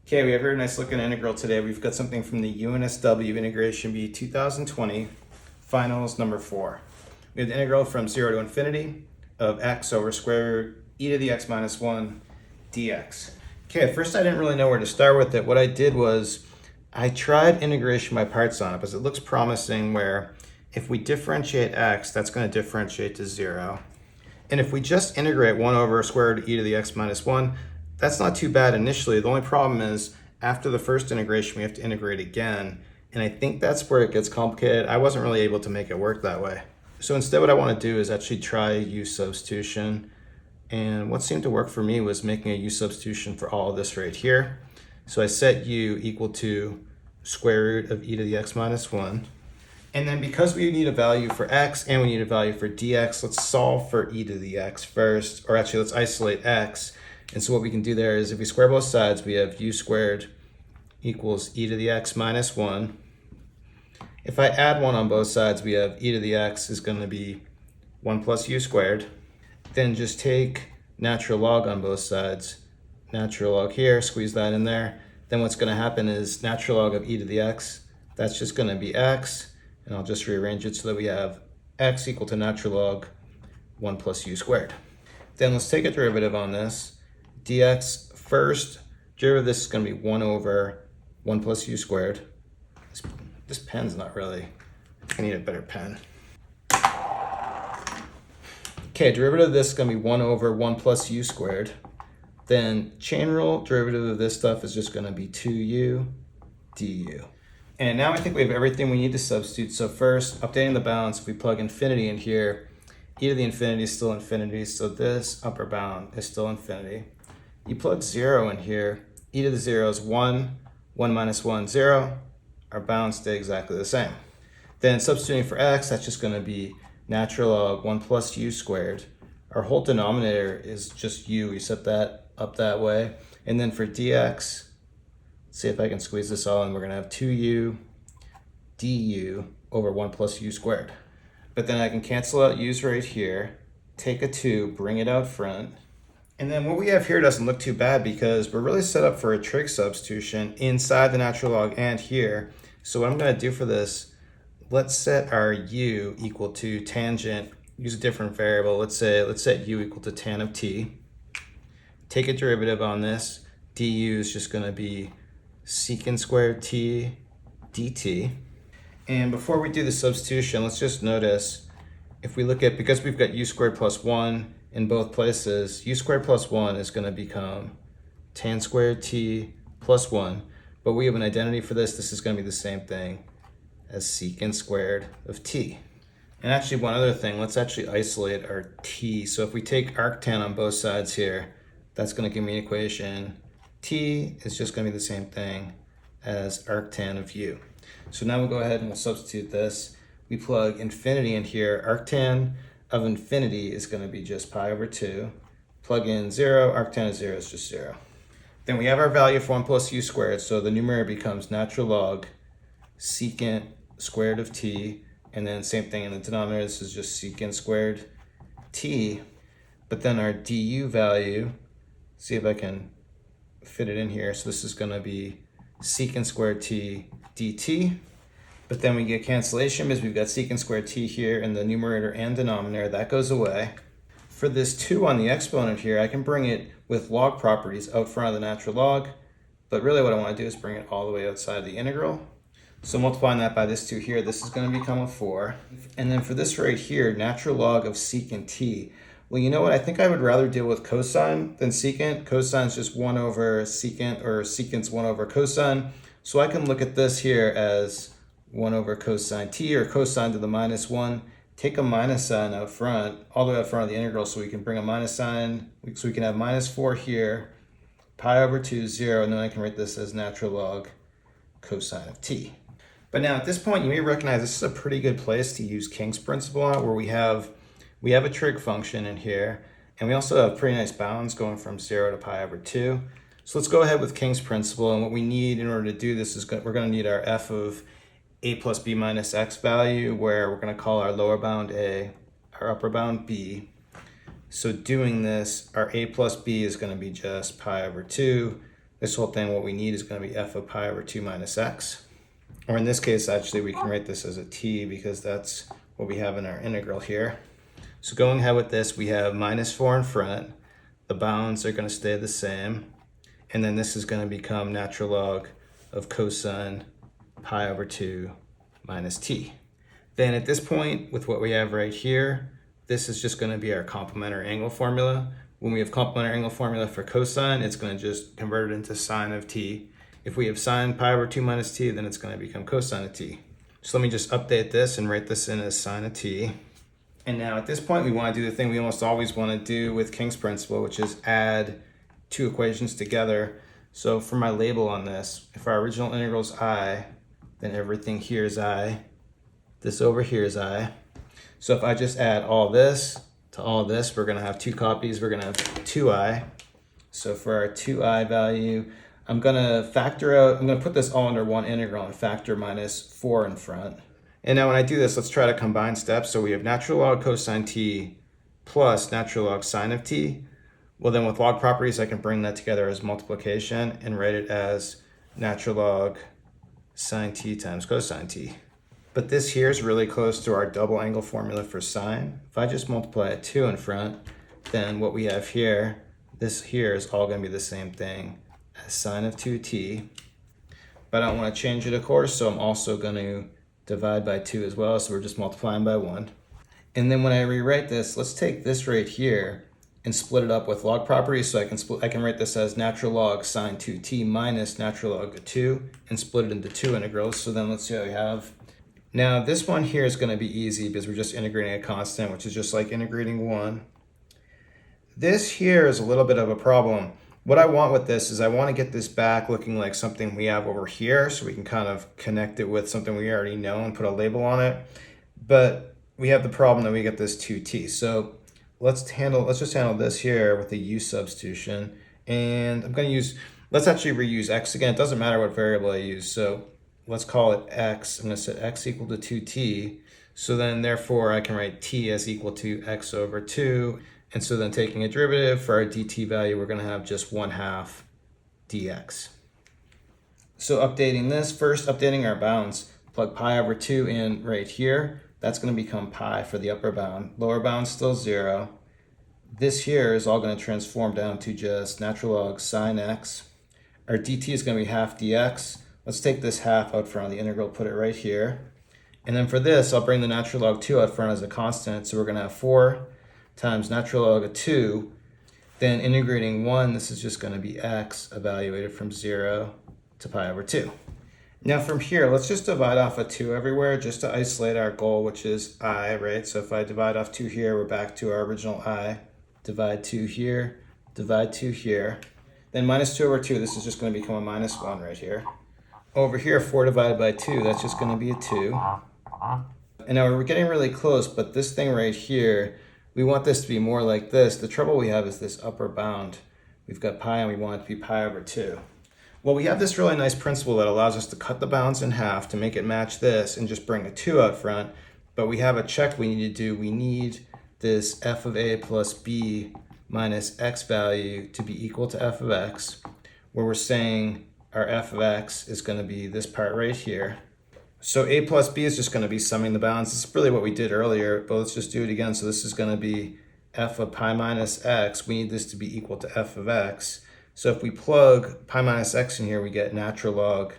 Okay, we have a very nice looking integral today. We've got something from the UNSW Integration Bee 2020, finals number 4. We have the integral from 0 to infinity of x over square root e to the x minus 1 dx. Okay, at first I didn't really know where to start with it. What I did was I tried integration by parts on it because it looks promising where if we differentiate x, that's going to differentiate to 0. And if we just integrate 1 over square root e to the x minus 1, that's not too bad initially. The only problem is after the first integration, we have to integrate again. And I think that's where it gets complicated. I wasn't really able to make it work that way. So instead what I want to do is actually try U-substitution. And what seemed to work for me was making a U-substitution for all of this right here. So I set U equal to square root of e to the x minus 1. And then because we need a value for x and we need a value for dx, let's solve for e to the x first. Or actually, let's isolate x. And so what we can do there is if we square both sides, we have u squared equals e to the x minus 1. If I add 1 on both sides, we have e to the x is going to be 1 plus u squared. Then just take natural log on both sides. Natural log here, squeeze that in there. Then what's going to happen is natural log of e to the x, that's just going to be x. And I'll just rearrange it so that we have x equal to natural log 1 plus u squared. Then let's take a derivative on this. Dx first, derivative of this is going to be 1 over 1 plus u squared. This pen's not really, I need a better pen. Okay, derivative of this is going to be 1 over 1 plus u squared. Then chain rule, derivative of this stuff is just going to be 2u du. And now I think we have everything we need to substitute. So first, updating the bounds, if we plug infinity in here, e to the infinity is still infinity, so this upper bound is still infinity. You plug 0 in here, e to the 0 is 1, 1 minus 1, 0. Our bounds stay exactly the same. Then substituting for x, that's just going to be natural log 1 plus u squared. Our whole denominator is just u. We set that up that way. And then for dx, let's see if I can squeeze this all in. We're going to have 2u du over 1 plus u squared. But then I can cancel out u's right here, take a 2, bring it out front. And then what we have here doesn't look too bad because we're really set up for a trig substitution inside the natural log and here. So what I'm going to do for this, let's set our u equal to tangent, use a different variable. Let's set u equal to tan of t. Take a derivative on this. Du is just going to be secant squared t dt. And before we do the substitution, let's just notice if we look at, because we've got u squared plus 1 in both places, u squared plus 1 is going to become tan squared t plus 1. But we have an identity for this. This is going to be the same thing as secant squared of t. And actually one other thing, let's actually isolate our t. So if we take arctan on both sides here, that's going to give me an equation. T is just going to be the same thing as arctan of u. So now we'll go ahead and we'll substitute this. We plug infinity in here. Arctan of infinity is going to be just pi over 2. Plug in 0, arctan of 0 is just 0. Then we have our value for 1 plus u squared, so the numerator becomes natural log secant squared of t, and then same thing in the denominator, this is just secant squared t. But then our du value, see if I can fit it in here, so this is going to be secant squared t dt. But then we get cancellation because we've got secant squared t here in the numerator and denominator. That goes away. For this 2 on the exponent here, I can bring it with log properties out front of the natural log. But really what I want to do is bring it all the way outside the integral. So multiplying that by this 2 here, this is going to become a 4. And then for this right here, natural log of secant t. Well, you know what? I think I would rather deal with cosine than secant. Cosine is just 1 over secant, or secant's 1 over cosine. So I can look at this here as 1 over cosine t, or cosine to the minus 1. Take a minus sign out front, all the way out front of the integral, so we can bring a minus sign, so we can have minus 4 here, pi over 2, 0, and then I can write this as natural log cosine of t. But now at this point, you may recognize this is a pretty good place to use King's principle on, where we have a trig function in here, and we also have pretty nice bounds going from 0 to pi over 2. So let's go ahead with King's principle, and what we need in order to do this is we're going to need our f of a plus b minus x value, where we're going to call our lower bound a, our upper bound b. So doing this, our a plus b is going to be just pi over 2 This whole thing, what we need is going to be f of pi over 2 minus x. Or in this case, actually, we can write this as a t because that's what we have in our integral here. So going ahead with this, we have minus 4 in front. The bounds are going to stay the same. And then this is going to become natural log of cosine pi over 2 minus t. Then at this point, with what we have right here, this is just going to be our complementary angle formula. When we have complementary angle formula for cosine, it's going to just convert it into sine of t. If we have sine pi over 2 minus t, then it's going to become cosine of t. So let me just update this and write this in as sine of t. And now at this point, we want to do the thing we almost always want to do with King's principle, which is add two equations together. So for my label on this, if our original integral is I, then everything here is I. This over here is I. So if I just add all this to all this, we're going to have two copies. We're going to have 2i. So for our 2i value, I'm going to factor out, I'm going to put this all under one integral and factor minus 4 in front. And now when I do this, let's try to combine steps. So we have natural log cosine t plus natural log sine of t. Well, then with log properties, I can bring that together as multiplication and write it as natural log sine t times cosine t. But this here is really close to our double angle formula for sine. If I just multiply a 2 in front, then what we have here, this here is all going to be the same thing as sine of 2t. But I don't want to change it, of course, so I'm also going to divide by 2 as well, so we're just multiplying by 1. And then when I rewrite this, let's take this right here and split it up with log properties. So I can write this as natural log sine 2t minus natural log of 2 and split it into two integrals. So then let's see what we have. Now this one here is going to be easy because we're just integrating a constant, which is just like integrating 1. This here is a little bit of a problem. What I want with this is I want to get this back looking like something we have over here so we can kind of connect it with something we already know and put a label on it. But we have the problem that we get this 2t. So let's just handle this here with the U-substitution. And I'm going to let's actually reuse x again. It doesn't matter what variable I use. So let's call it x. I'm going to set x equal to 2t. So then therefore I can write t as equal to x over 2. And so then taking a derivative for our dt value, we're going to have just 1/2 dx. So updating this, first updating our bounds, plug pi over 2 in right here. That's going to become pi for the upper bound. Lower bound still 0. This here is all going to transform down to just natural log sine x. Our dt is going to be 1/2 dx. Let's take this 1/2 out front of the integral, put it right here. And then for this, I'll bring the natural log 2 out front as a constant. So we're going to have 4 times natural log of 2, then integrating 1, this is just going to be x evaluated from 0 to pi over 2. Now from here, let's just divide off a 2 everywhere just to isolate our goal, which is I, right? So if I divide off 2 here, we're back to our original I. Divide 2 here, divide 2 here. Then minus 2 over 2, this is just going to become a minus 1 right here. Over here, 4 divided by 2, that's just going to be a 2. And now we're getting really close, but this thing right here, we want this to be more like this. The trouble we have is this upper bound. We've got pi and we want it to be pi over 2. Well, we have this really nice principle that allows us to cut the bounds in half to make it match this and just bring a 2 out front. But we have a check we need to do. We need this f of a plus b minus x value to be equal to f of x, where we're saying our f of x is going to be this part right here. So a plus b is just going to be summing the bounds. This is really what we did earlier, but let's just do it again. So this is going to be f of pi minus x. We need this to be equal to f of x. So if we plug pi minus x in here, we get natural log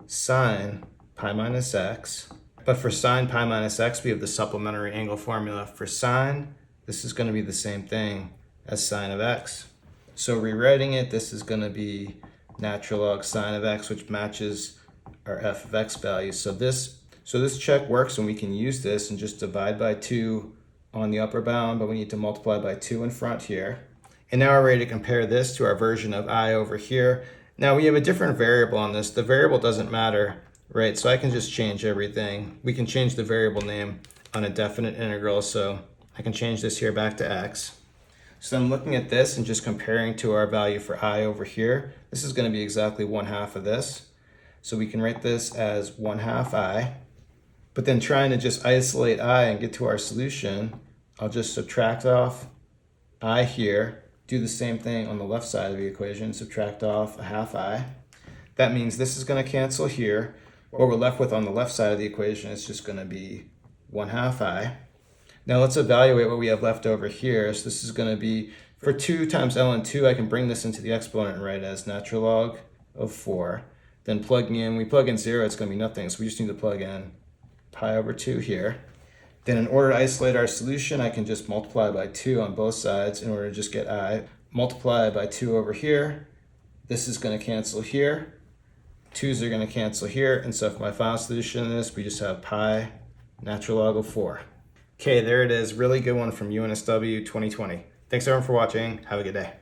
sine pi minus x. But for sine pi minus x, we have the supplementary angle formula. For sine, this is going to be the same thing as sine of x. So rewriting it, this is going to be natural log sine of x, which matches our f of x value. So this check works, and we can use this and just divide by 2 on the upper bound, but we need to multiply by 2 in front here. And now we're ready to compare this to our version of I over here. Now we have a different variable on this. The variable doesn't matter, right? So I can just change everything. We can change the variable name on a definite integral. So I can change this here back to x. So I'm looking at this and just comparing to our value for I over here. This is going to be exactly 1/2 of this. So we can write this as 1/2 I. But then trying to just isolate I and get to our solution, I'll just subtract off I here. Do the same thing on the left side of the equation, subtract off a half I. That means this is going to cancel here. What we're left with on the left side of the equation is just going to be 1/2 I. Now let's evaluate what we have left over here. So this is going to be, for 2 times ln2, I can bring this into the exponent and write it as natural log of 4. Then we plug in 0, it's going to be nothing. So we just need to plug in pi over 2 here. Then in order to isolate our solution, I can just multiply by 2 on both sides in order to just get I. Multiply by 2 over here. This is going to cancel here. 2's are going to cancel here. And so for my final solution in this, we just have pi natural log of 4. Okay, there it is. Really good one from UNSW 2020. Thanks everyone for watching. Have a good day.